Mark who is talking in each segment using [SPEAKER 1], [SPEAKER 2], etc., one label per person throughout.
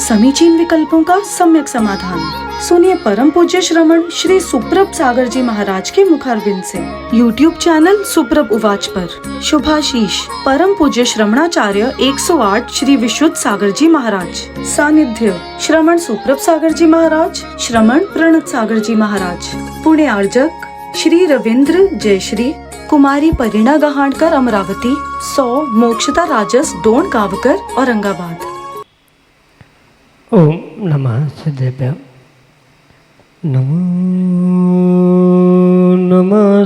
[SPEAKER 1] समीचीन विकल्पों का सम्यक समाधान। सुनिए परम पूज्य श्रमण श्री सुप्रभ सागर जी महाराज के मुखारबिंद से YouTube चैनल सुप्रभ उवाच पर शुभाशीष परम पूज्य श्रमणाचार्य 108 श्री विशुद्ध सागर जी महाराज। सानिध्य श्रमण सुप्रभ सागर जी महाराज, श्रमण प्रणत सागर जी महाराज। पुणे आर्जक श्री रविंद्र जयश्री, कुमारी परिणा गहाणकर अमरावती, 100 मोक्षता राजस डोन गावकर औरंगाबाद।
[SPEAKER 2] ओम नमः सिद्धेभ्य। नमो नमः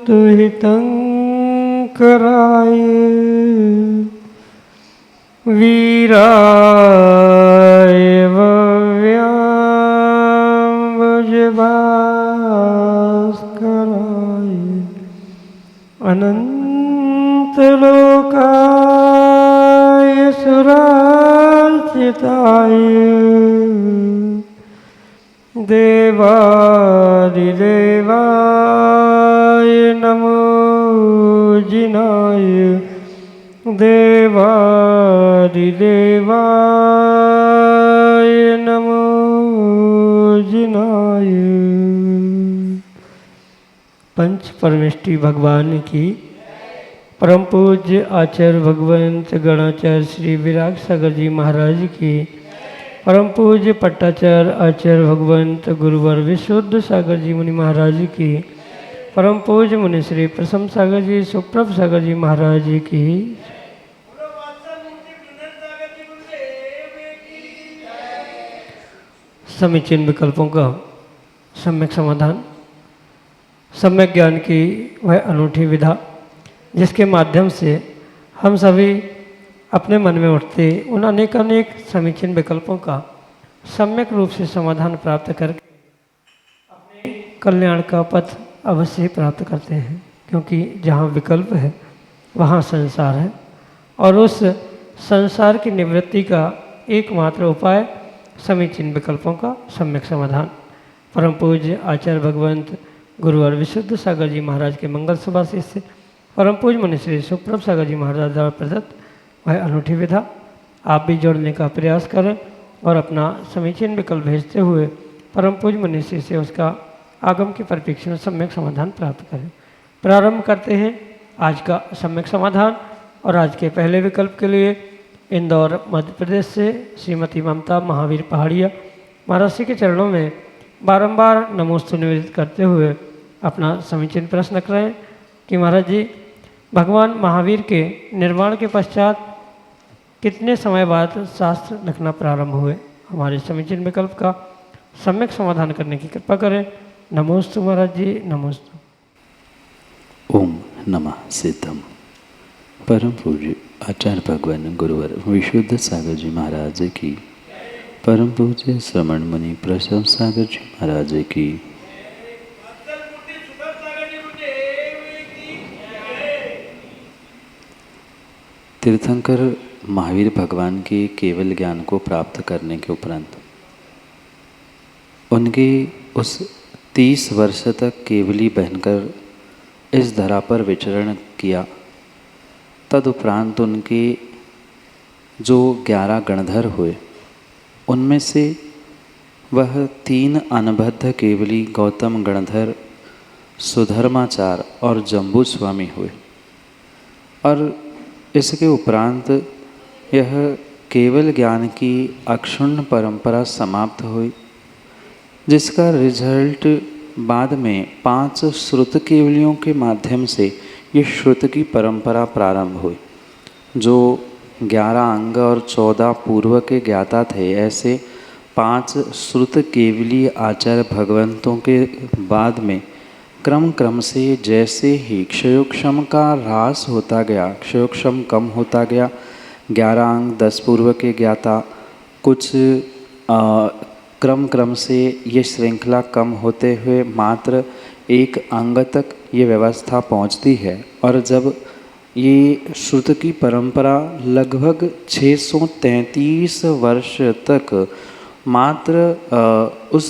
[SPEAKER 2] दुहितं कराय वीराय भव्यां भुजभास्कराय अनंतलोकाय सुरार्चिताय देवादिदेवाय नमो जिनाय देवादिदेवाय नमो जिनाय। पंच परमेष्टि भगवान की परम पूज्य आचार्य भगवंत गणाचार्य श्री विराग सागर जी महाराज की परम पूज्य पट्टाचार्य आचार्य भगवंत गुरुवर विशुद्ध सागर जी मुनि महाराज की परम पूज्य मुनि श्री प्रसम सागर जी सुप्रभ सागर जी महाराज की समीचीन विकल्पों का सम्यक समाधान। सम्यक ज्ञान की वह अनूठी विधा जिसके माध्यम से हम सभी अपने मन में उठते उन अनेक समीचीन विकल्पों का सम्यक रूप से समाधान प्राप्त करके अपने कल्याण का पथ अवश्य प्राप्त करते हैं, क्योंकि जहाँ विकल्प है वहाँ संसार है और उस संसार की निवृत्ति का एकमात्र उपाय समीचीन विकल्पों का सम्यक समाधान। परम पूज्य आचार्य भगवंत गुरुवर विशुद्ध सागर जी महाराज के मंगल सुभाषित से परम पूज्य मुनि श्री सुप्रभ सागर जी महाराज द्वारा प्रदत्त वह अनूठी विधा आप भी जोड़ने का प्रयास करें और अपना समीचीन विकल्प भेजते हुए परम पूज्य मुनि श्री से उसका आगम की परिप्रेक्ष्य में सम्यक समाधान प्राप्त करें। प्रारंभ करते हैं आज का सम्यक समाधान और आज के पहले विकल्प के लिए इंदौर मध्य प्रदेश से श्रीमती ममता महावीर पहाड़िया महाराज के चरणों में बारंबार नमोस्तु निवेदित करते हुए अपना समीचीन प्रश्न करें कि महाराज जी भगवान महावीर के निर्वाण के पश्चात कितने समय बाद शास्त्र लिखना प्रारंभ हुए। हमारे समीचीन विकल्प का सम्यक समाधान करने की कृपा करें। नमोस्तु महाराज जी, नमोस्तु।
[SPEAKER 3] ओम नमः सिद्धम। परम पूज्य आचार्य भगवान गुरुवर विशुद्ध सागर जी महाराज की, परम पूज्य श्रमण मुनि प्रसम सागर जी महाराज की, तीर्थंकर महावीर भगवान के केवल ज्ञान को प्राप्त करने के उपरांत उनके उस 30 वर्ष तक केवली बहनकर इस धरा पर विचरण किया। तदुपरांत उनके जो 11 गणधर हुए उनमें से वह 3 अनबद्ध केवली गौतम गणधर सुधर्माचार और जम्बू स्वामी हुए और इसके उपरांत यह केवल ज्ञान की अक्षुण्ण परंपरा समाप्त हुई, जिसका रिजल्ट बाद में 5 श्रुत केवलियों के माध्यम से ये श्रुत की परंपरा प्रारंभ हुई। जो 11 अंग और 14 पूर्व के ज्ञाता थे, ऐसे 5 श्रुत केवली आचार्य भगवंतों के बाद में क्रम से जैसे ही क्षयोक्षम का ह्रास होता गया, क्षयोक्षम कम होता गया, 11 अंग 10 पूर्व के ज्ञाता, कुछ क्रम से ये श्रृंखला कम होते हुए मात्र 1 अंग तक ये व्यवस्था पहुंचती है और जब ये श्रुत की परंपरा लगभग 633 वर्ष तक मात्र उस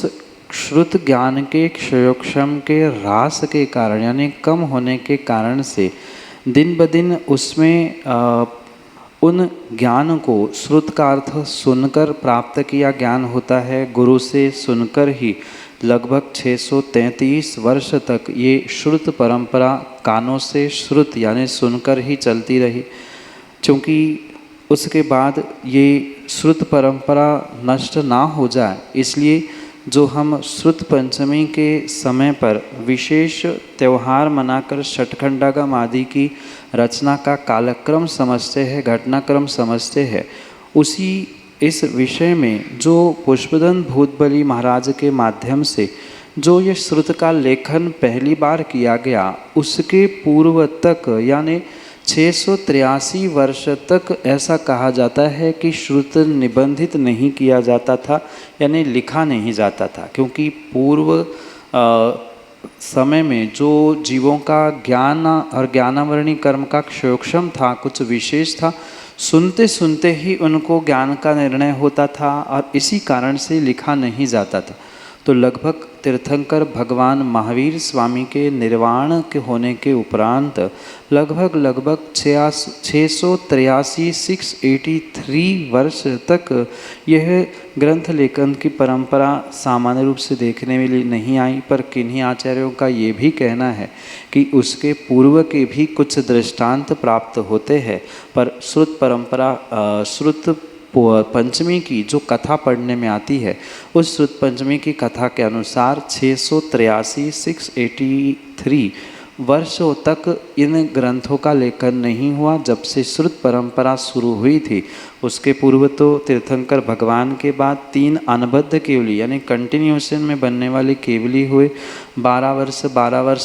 [SPEAKER 3] श्रुत ज्ञान के क्षयोक्षम के ह्रास के कारण यानी कम होने के कारण से दिन ब दिन उसमें उन ज्ञान को श्रुत का अर्थ सुनकर प्राप्त किया ज्ञान होता है। गुरु से सुनकर ही लगभग 633 वर्ष तक ये श्रुत परंपरा कानों से श्रुत यानी सुनकर ही चलती रही। क्योंकि उसके बाद ये श्रुत परंपरा नष्ट ना हो जाए, इसलिए जो हम श्रुत पंचमी के समय पर विशेष त्यौहार मनाकर छठखंडागम आदि की रचना का कालक्रम समझते हैं, घटनाक्रम समझते हैं, उसी इस विषय में जो पुष्पदन भूतबली महाराज के माध्यम से जो ये श्रुत का लेखन पहली बार किया गया, उसके पूर्व तक यानी 683 वर्ष तक ऐसा कहा जाता है कि श्रुत निबंधित नहीं किया जाता था, यानी लिखा नहीं जाता था। क्योंकि पूर्व समय में जो जीवों का ज्ञान और ज्ञानावरणी कर्म का क्षयोक्षम था, कुछ विशेष था, सुनते सुनते ही उनको ज्ञान का निर्णय होता था और इसी कारण से लिखा नहीं जाता था। तो लगभग तीर्थंकर भगवान महावीर स्वामी के निर्वाण के होने के उपरांत लगभग 683 वर्ष तक यह ग्रंथ लेखन की परंपरा सामान्य रूप से देखने में नहीं आई। पर किन्हीं आचार्यों का ये भी कहना है कि उसके पूर्व के भी कुछ दृष्टांत प्राप्त होते हैं। पर श्रुत परंपरा श्रुत पंचमी की जो कथा पढ़ने में आती है, उस श्रुत पंचमी की कथा के अनुसार 683 वर्षों तक इन ग्रंथों का लेखन नहीं हुआ। जब से श्रुत परंपरा शुरू हुई थी, उसके पूर्व तो तीर्थंकर भगवान के बाद 3 अनबद्ध केवली यानी कंटिन्यूशन में बनने वाले केवली हुए। 12 वर्ष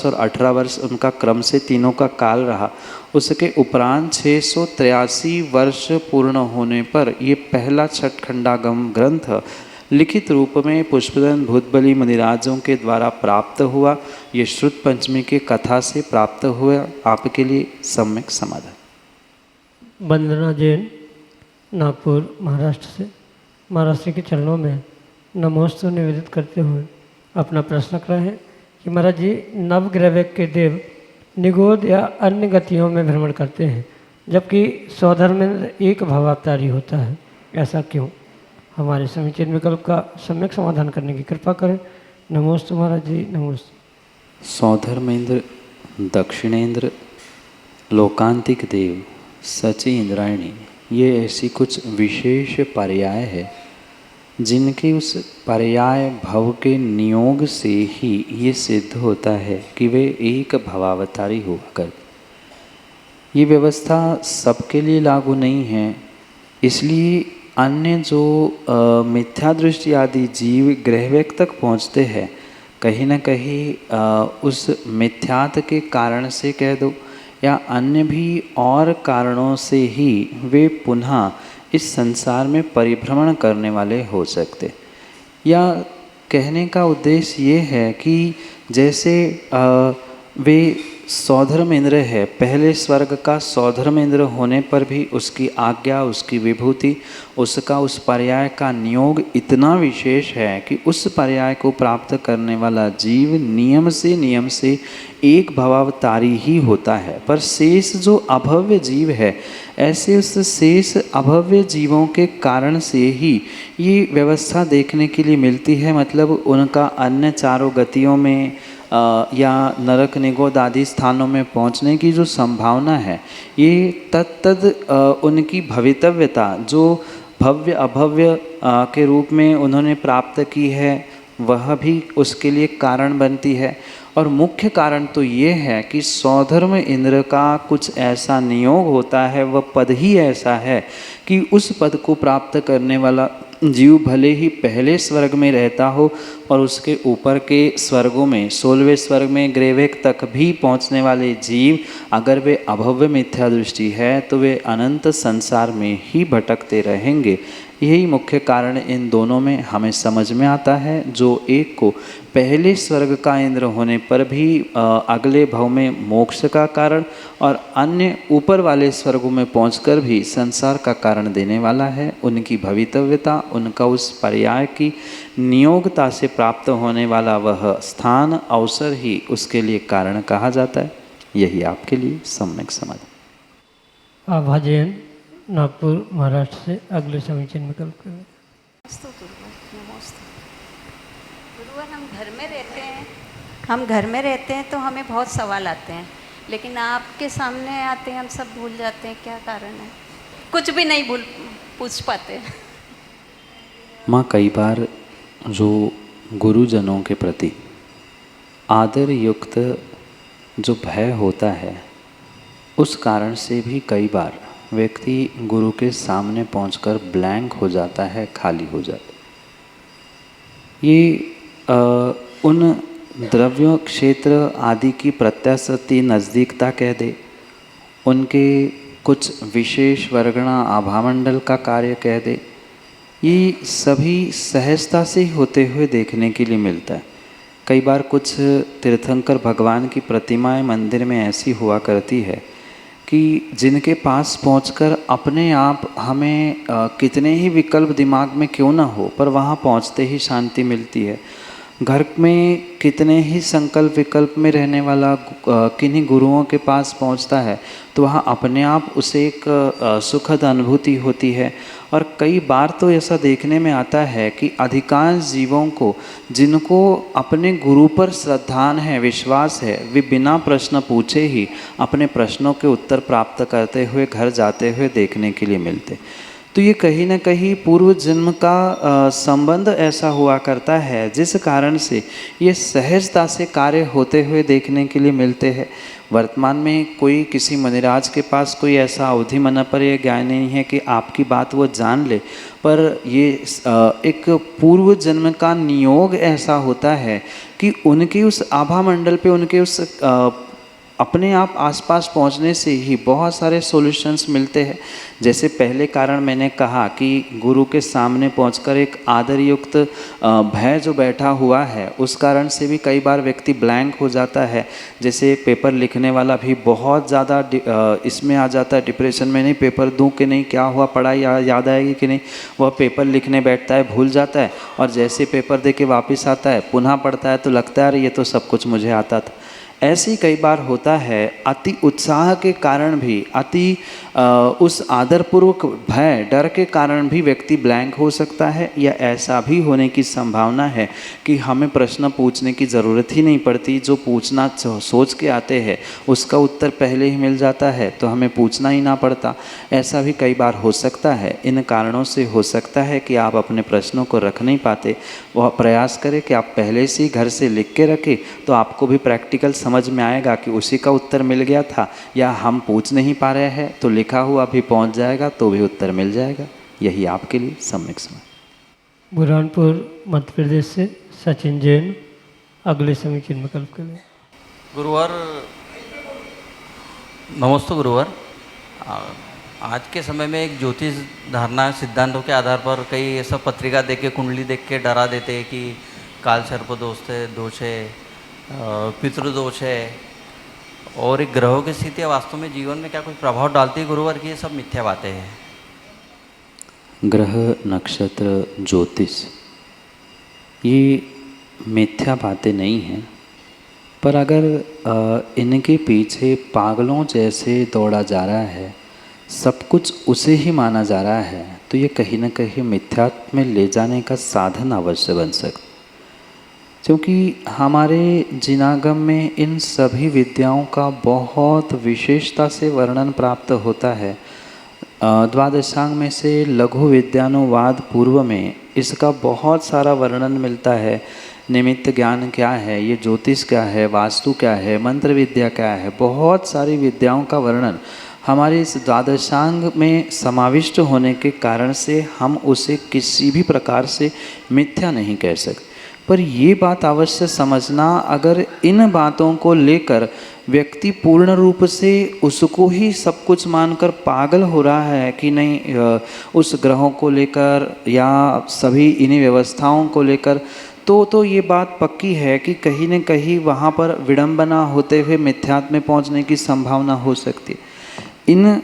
[SPEAKER 3] और 18 वर्ष उनका क्रम से तीनों का काल रहा। उसके उपरांत 683 वर्ष पूर्ण होने पर ये पहला छठखंडागम ग्रंथ लिखित रूप में पुष्पदन भूतबली मुनिराजों के द्वारा प्राप्त हुआ। ये श्रुत पंचमी के कथा से प्राप्त हुआ। आपके लिए सम्यक समाधान।
[SPEAKER 2] वंदना जैन, नागपुर, महाराष्ट्र से महाराष्ट्र के चरणों में नमोस्तु निवेदित करते हुए अपना प्रश्न कर रहे हैं कि महाराज जी, नवग्रह के देव निगोद या अन्य गतियों में भ्रमण करते हैं, जबकि स्वधर्मेंद्र एक भवावतारी होता है, ऐसा क्यों? हमारे समीचीन विकल्प का सम्यक समाधान करने की कृपा करें। नमोस्तु महाराज जी, नमोस्तु।
[SPEAKER 3] सौधर्मेंद्र, दक्षिणेंद्र, लोकांतिक देव, सची इंद्रायणी, ये ऐसी कुछ विशेष पर्याय है जिनके उस पर्याय भव के नियोग से ही ये सिद्ध होता है कि वे एक भवावतारी हुआ कर। ये व्यवस्था सबके लिए लागू नहीं है, इसलिए अन्य जो मिथ्या दृष्टि आदि जीव ग्रहवेग तक पहुँचते हैं, कहीं न कहीं उस मिथ्यात के कारण से कह दो या अन्य भी और कारणों से ही वे पुनः इस संसार में परिभ्रमण करने वाले हो सकते। या कहने का उद्देश्य ये है कि जैसे वे सौधर्मेंद्र है, पहले स्वर्ग का सौधर्मेंद्र होने पर भी उसकी आज्ञा, उसकी विभूति, उसका उस पर्याय का नियोग इतना विशेष है कि उस पर्याय को प्राप्त करने वाला जीव नियम से एक भवावतारी ही होता है। पर शेष जो अभव्य जीव है, ऐसे उस शेष अभव्य जीवों के कारण से ही ये व्यवस्था देखने के लिए मिलती है। मतलब उनका अन्य चारों गतियों में या नरक निगोद आदि स्थानों में पहुंचने की जो संभावना है, ये तत्तद उनकी भवितव्यता जो भव्य अभव्य के रूप में उन्होंने प्राप्त की है, वह भी उसके लिए कारण बनती है। और मुख्य कारण तो ये है कि सौधर्म इंद्र का कुछ ऐसा नियोग होता है, वह पद ही ऐसा है कि उस पद को प्राप्त करने वाला जीव भले ही पहले स्वर्ग में रहता हो और उसके ऊपर के स्वर्गों में 16वें स्वर्ग में ग्रेवेक तक भी पहुंचने वाले जीव, अगर वे अभव्य मिथ्या दृष्टि है तो वे अनंत संसार में ही भटकते रहेंगे। यही मुख्य कारण इन दोनों में हमें समझ में आता है। जो एक को पहले स्वर्ग का इंद्र होने पर भी अगले भव में मोक्ष का कारण और अन्य ऊपर वाले स्वर्गों में पहुंचकर भी संसार का कारण देने वाला है, उनकी भवितव्यता, उनका उस पर्याय की नियोगता से प्राप्त होने वाला वह स्थान अवसर ही उसके लिए कारण कहा जाता है। यही आपके लिए सम्यक समाधान।
[SPEAKER 2] आभाजन नागपुर महाराष्ट्र से अगले समीचीन विकल्प के लिए।
[SPEAKER 4] नमस्ते गुरुवर, नमस्ते गुरुवर। हम घर में रहते हैं तो हमें बहुत सवाल आते हैं, लेकिन आपके सामने आते हैं हम सब भूल जाते हैं। क्या कारण है? कुछ भी नहीं पूछ पाते।
[SPEAKER 3] माँ, कई बार जो गुरुजनों के प्रति आदर युक्त जो भय होता है, उस कारण से भी कई बार व्यक्ति गुरु के सामने पहुंचकर ब्लैंक हो जाता है, खाली हो जाता है। ये उन द्रव्य क्षेत्र आदि की प्रत्याशक्ति नज़दीकता कह दे, उनके कुछ विशेष वर्गणा आभामंडल का कार्य कह दे, ये सभी सहजता से ही होते हुए देखने के लिए मिलता है। कई बार कुछ तीर्थंकर भगवान की प्रतिमाएं मंदिर में ऐसी हुआ करती है कि जिनके पास पहुंचकर अपने आप हमें कितने ही विकल्प दिमाग में क्यों ना हो, पर वहाँ पहुँचते ही शांति मिलती है। घर में कितने ही संकल्प विकल्प में रहने वाला किन्हीं गुरुओं के पास पहुंचता है तो वहाँ अपने आप उसे एक सुखद अनुभूति होती है। और कई बार तो ऐसा देखने में आता है कि अधिकांश जीवों को, जिनको अपने गुरु पर श्रद्धान है, विश्वास है, वे बिना प्रश्न पूछे ही अपने प्रश्नों के उत्तर प्राप्त करते हुए घर जाते हुए देखने के लिए मिलते। तो ये कहीं ना कहीं पूर्व जन्म का संबंध ऐसा हुआ करता है, जिस कारण से ये सहजता से कार्य होते हुए देखने के लिए मिलते हैं। वर्तमान में कोई किसी मुनिराज के पास कोई ऐसा अवधि मन पर यह ज्ञान नहीं है कि आपकी बात वो जान ले, पर ये एक पूर्व जन्म का नियोग ऐसा होता है कि उनकी उस आभा मंडल पे, उनके उस अपने आप आसपास पहुंचने से ही बहुत सारे सॉल्यूशंस मिलते हैं। जैसे पहले कारण मैंने कहा कि गुरु के सामने पहुंचकर एक आदरयुक्त भय जो बैठा हुआ है, उस कारण से भी कई बार व्यक्ति ब्लैंक हो जाता है। जैसे पेपर लिखने वाला भी बहुत ज़्यादा इसमें आ जाता है डिप्रेशन में, नहीं पेपर दूं कि नहीं, क्या हुआ, पढ़ाई याद आएगी कि नहीं। वह पेपर लिखने बैठता है, भूल जाता है, और जैसे पेपर दे के वापस आता है, पुनः पढ़ता है तो लगता है अरे ये तो सब कुछ मुझे आता था। ऐसे ही कई बार होता है। अति उत्साह के कारण भी, अति उस आदरपूर्वक भय, डर के कारण भी व्यक्ति ब्लैंक हो सकता है, या ऐसा भी होने की संभावना है कि हमें प्रश्न पूछने की ज़रूरत ही नहीं पड़ती। जो पूछना सोच के आते हैं उसका उत्तर पहले ही मिल जाता है, तो हमें पूछना ही ना पड़ता। ऐसा भी कई बार हो सकता है। इन कारणों से हो सकता है कि आप अपने प्रश्नों को रख नहीं पाते। वह प्रयास करें कि आप पहले से ही घर से लिख के रखें, तो आपको भी प्रैक्टिकल समझ में आएगा कि उसी का उत्तर मिल गया था, या हम पूछ नहीं पा रहे हैं तो लिखा हुआ भी पहुंच जाएगा तो भी उत्तर मिल जाएगा। यही आपके लिए सम्यक समझ।
[SPEAKER 2] बुरहानपुर मध्य प्रदेश से सचिन जैन अगले समीचीन विकल्प के लिए।
[SPEAKER 5] गुरुवर नमस्ते गुरुवर। आज के समय में एक ज्योतिष धारणा सिद्धांतों के आधार पर कई ऐसा पत्रिका देख के, कुंडली देख के डरा देते हैं कि काल सर्प दोष है, पितृदोष है, और एक ग्रहों की स्थिति वास्तव में जीवन में क्या कुछ प्रभाव डालती है गुरुवर की? ये सब मिथ्या बातें हैं।
[SPEAKER 3] ग्रह, नक्षत्र, ज्योतिष ये मिथ्या बातें नहीं हैं, पर अगर इनके पीछे पागलों जैसे दौड़ा जा रहा है, सब कुछ उसे ही माना जा रहा है, तो ये कहीं ना कहीं मिथ्यात्व में ले जाने का साधन अवश्य बन सकता। क्योंकि हमारे जिनागम में इन सभी विद्याओं का बहुत विशेषता से वर्णन प्राप्त होता है। द्वादशांग में से लघु विद्यानुवाद पूर्व में इसका बहुत सारा वर्णन मिलता है। निमित्त ज्ञान क्या है, ये ज्योतिष क्या है, वास्तु क्या है, मंत्र विद्या क्या है, बहुत सारी विद्याओं का वर्णन हमारे इस द्वादशांग में समाविष्ट होने के कारण से हम उसे किसी भी प्रकार से मिथ्या नहीं कह सकते। पर ये बात अवश्य समझना, अगर इन बातों को लेकर व्यक्ति पूर्ण रूप से उसको ही सब कुछ मानकर पागल हो रहा है कि नहीं, उस ग्रहों को लेकर या सभी इन्हीं व्यवस्थाओं को लेकर, तो ये बात पक्की है कि कहीं न कहीं वहाँ पर विडंबना होते हुए मिथ्यात्व में पहुँचने की संभावना हो सकती है। इन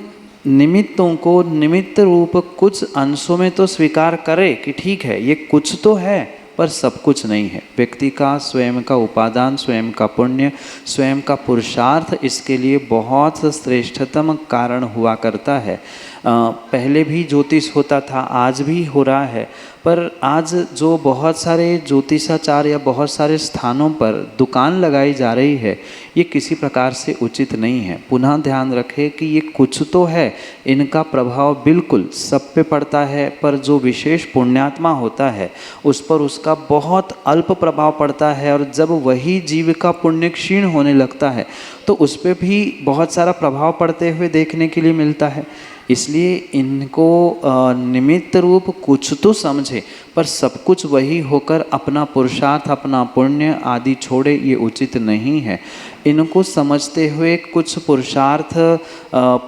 [SPEAKER 3] निमित्तों को निमित्त रूप कुछ अंशों में तो स्वीकार करे कि ठीक है ये कुछ तो है, पर सब कुछ नहीं है। व्यक्ति का स्वयं का उपादान, स्वयं का पुण्य, स्वयं का पुरुषार्थ इसके लिए बहुत श्रेष्ठतम कारण हुआ करता है। पहले भी ज्योतिष होता था, आज भी हो रहा है, पर आज जो बहुत सारे ज्योतिषाचार या बहुत सारे स्थानों पर दुकान लगाई जा रही है, ये किसी प्रकार से उचित नहीं है। पुनः ध्यान रखें कि ये कुछ तो है, इनका प्रभाव बिल्कुल सब पे पड़ता है, पर जो विशेष पुण्यात्मा होता है उस पर उसका बहुत अल्प प्रभाव पड़ता है, और जब वही जीव का पुण्य क्षीण होने लगता है तो उस पर भी बहुत सारा प्रभाव पड़ते हुए देखने के लिए मिलता है। इसलिए इनको निमित्त रूप कुछ तो समझे, पर सब कुछ वही होकर अपना पुरुषार्थ, अपना पुण्य आदि छोड़े, ये उचित नहीं है। इनको समझते हुए कुछ पुरुषार्थ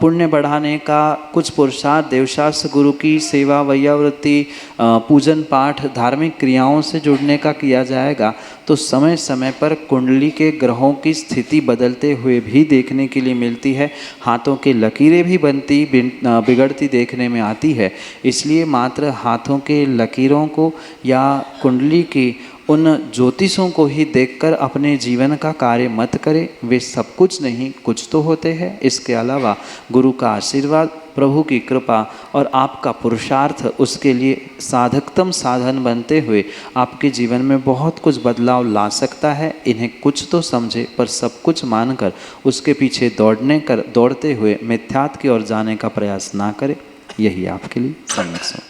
[SPEAKER 3] पुण्य बढ़ाने का, कुछ पुरुषार्थ देवशास्त्र गुरु की सेवा, वैयावृत्ति, पूजन पाठ, धार्मिक क्रियाओं से जुड़ने का किया जाएगा तो समय समय पर कुंडली के ग्रहों की स्थिति बदलते हुए भी देखने के लिए मिलती है। हाथों के लकीरें भी बनती बिगड़ती देखने में आती है। इसलिए मात्र हाथों के लकीरों को या कुंडली की उन ज्योतिषों को ही देखकर अपने जीवन का कार्य मत करें। वे सब कुछ नहीं, कुछ तो होते हैं। इसके अलावा गुरु का आशीर्वाद, प्रभु की कृपा और आपका पुरुषार्थ उसके लिए साधकतम साधन बनते हुए आपके जीवन में बहुत कुछ बदलाव ला सकता है। इन्हें कुछ तो समझे, पर सब कुछ मानकर उसके पीछे दौड़ते हुए मिथ्यात्व की ओर जाने का प्रयास ना करें। यही आपके लिए सम्यक।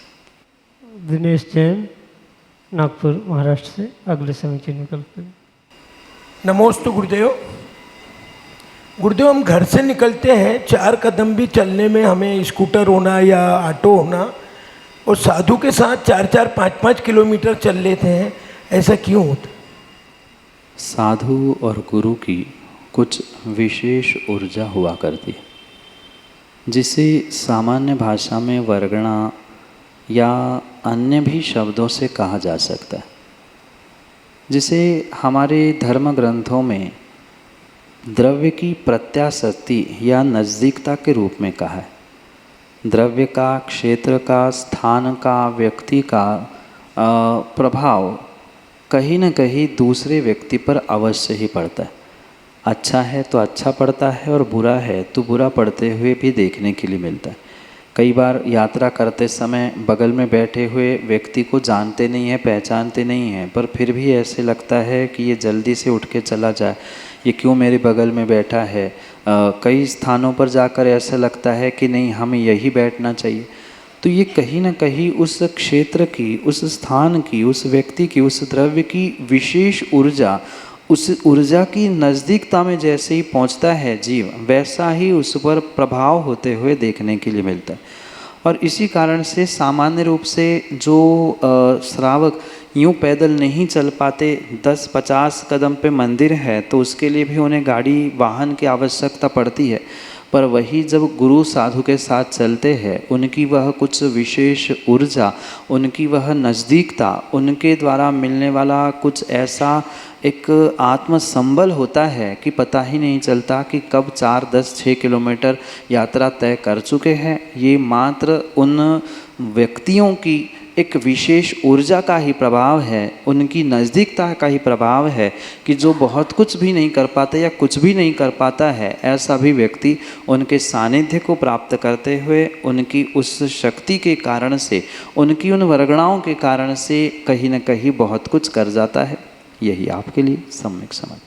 [SPEAKER 2] दिनेश जैन, नागपुर, महाराष्ट्र से अगले समीचीन विकल्प।
[SPEAKER 6] नमोस्तु गुरुदेव। गुरुदेव, हम घर से निकलते हैं, 4 कदम भी चलने में हमें स्कूटर होना या ऑटो होना, और साधु के साथ 4-4, 5-5 किलोमीटर चल लेते हैं, ऐसा क्यों होता?
[SPEAKER 3] साधु और गुरु की कुछ विशेष ऊर्जा हुआ करती है, जिसे सामान्य भाषा में वर्गणा या अन्य भी शब्दों से कहा जा सकता है, जिसे हमारे धर्म ग्रंथों में द्रव्य की प्रत्याशक्ति या नज़दीकता के रूप में कहा है। द्रव्य का, क्षेत्र का, स्थान का, व्यक्ति का प्रभाव कहीं न कहीं दूसरे व्यक्ति पर अवश्य ही पड़ता है। अच्छा है तो अच्छा पड़ता है, और बुरा है तो बुरा पड़ते हुए भी देखने के लिए मिलता है। कई बार यात्रा करते समय बगल में बैठे हुए व्यक्ति को जानते नहीं हैं, पहचानते नहीं हैं, पर फिर भी ऐसे लगता है कि ये जल्दी से उठ के चला जाए, ये क्यों मेरे बगल में बैठा है। कई स्थानों पर जाकर ऐसा लगता है कि नहीं, हमें यही बैठना चाहिए। तो ये कहीं ना कहीं उस क्षेत्र की, उस स्थान की, उस व्यक्ति की, उस द्रव्य की विशेष ऊर्जा, उस ऊर्जा की नज़दीकता में जैसे ही पहुंचता है जीव, वैसा ही उस पर प्रभाव होते हुए देखने के लिए मिलता है। और इसी कारण से सामान्य रूप से जो श्रावक यूँ पैदल नहीं चल पाते, 10-50 कदम पे मंदिर है तो उसके लिए भी उन्हें गाड़ी, वाहन की आवश्यकता पड़ती है। पर वही जब गुरु साधु के साथ चलते हैं, उनकी वह कुछ विशेष ऊर्जा, उनकी वह नज़दीकता, उनके द्वारा मिलने वाला कुछ ऐसा एक आत्मसंबल होता है कि पता ही नहीं चलता कि कब 4, 10, 6 किलोमीटर यात्रा तय कर चुके हैं। ये मात्र उन व्यक्तियों की एक विशेष ऊर्जा का ही प्रभाव है, उनकी नज़दीकता का ही प्रभाव है कि जो बहुत कुछ भी नहीं कर पाते या कुछ भी नहीं कर पाता है, ऐसा भी व्यक्ति उनके सानिध्य को प्राप्त करते हुए, उनकी उस शक्ति के कारण से, उनकी उन वर्गणाओं के कारण से कहीं न कहीं बहुत कुछ कर जाता है। यही आपके लिए सम्यक समझ।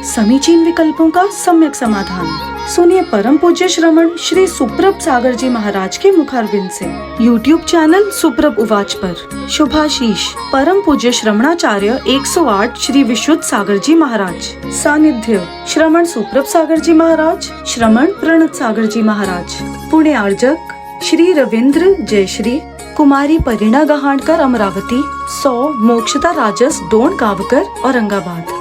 [SPEAKER 1] समीचीन विकल्पों का सम्यक समाधान सुनिए परम पूज्य श्रमण श्री सुप्रभ सागर जी महाराज के मुखारविंद से। YouTube चैनल सुप्रभ उवाच पर शुभाशीष परम पूज्य श्रमणाचार्य 108 श्री विशुद्ध सागर जी महाराज। सानिध्य श्रमण सुप्रभ सागर जी महाराज, श्रमण प्रणत सागर जी महाराज। पुणे आर्जक श्री रविंद्र जयश्री, कुमारी परिणा गहाणकर अमरावती, 100 मोक्षता राजस डोन गावकर औरंगाबाद।